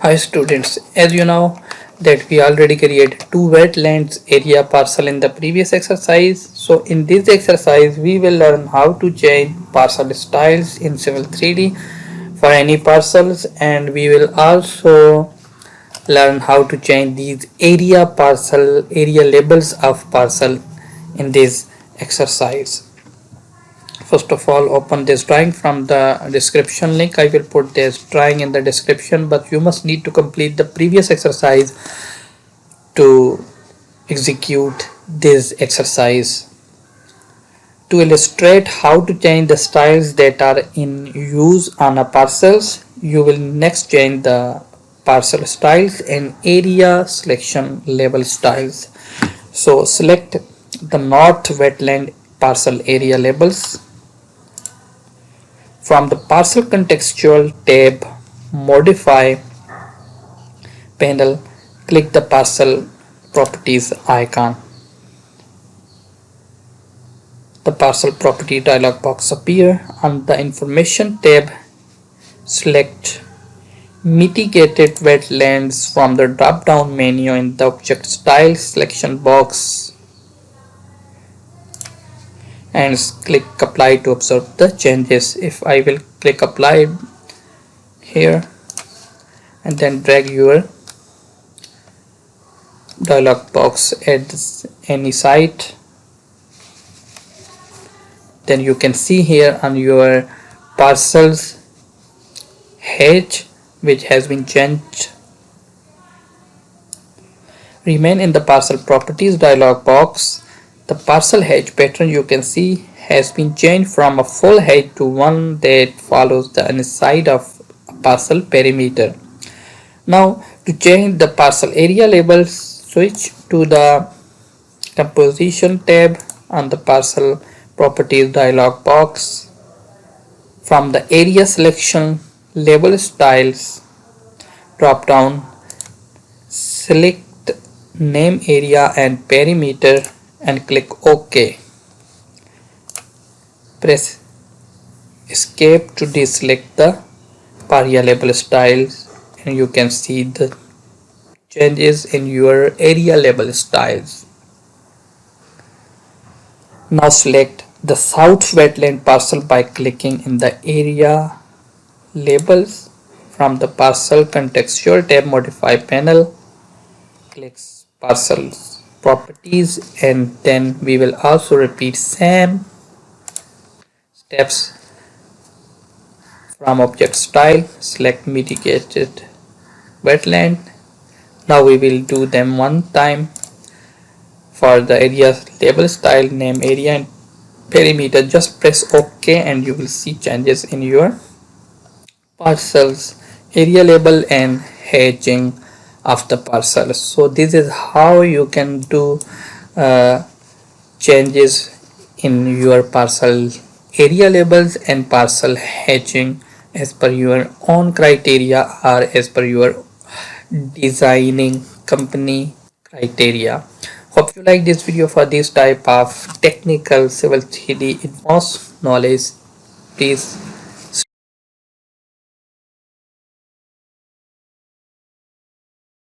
Hi students, as you know that we already created two wetlands area parcel in the previous exercise. So in this exercise we will learn how to change parcel styles in Civil 3D for any parcels, and we will also learn how to change these area labels of parcel in this exercise. First of all, open this drawing from the description link. I will put this drawing in the description, but you must need to complete the previous exercise to execute this exercise. To illustrate how to change the styles that are in use on a parcels, you will next change the parcel styles and area selection label styles. So select the North Wetland parcel area labels. From the Parcel Contextual tab, Modify panel, click the Parcel Properties icon. The Parcel Property dialog box appears. On the Information tab, select Mitigated Wetlands from the drop-down menu in the Object Style selection box and click apply to observe the changes. If I will click apply here and then drag your dialog box at any site, then you can see here on your parcels hedge which has been changed. Remain in the parcel properties dialog box. The parcel hedge pattern you can see has been changed from a full hedge to one that follows the inside of a parcel perimeter. Now to change the parcel area labels, switch to the Composition tab on the Parcel Properties dialog box. From the Area Selection Label Styles drop down, select Name Area and Perimeter and click OK. Press escape to deselect the area label styles, and you can see the changes in your area label styles. Now select the South Wetland parcel by clicking in the area labels. From the Parcel Contextual tab, Modify panel, click Parcels Properties, and then we will also repeat same steps. From Object Style, select Mitigated Wetland. Now we will do them one time. For the area label style, name area and perimeter, just press OK and you will see changes in your parcels area label and hedging of the parcel. So this is how you can do changes in your parcel area labels and parcel hedging as per your own criteria or as per your designing company criteria. Hope you like this video. For this type of technical civil 3D advanced knowledge, please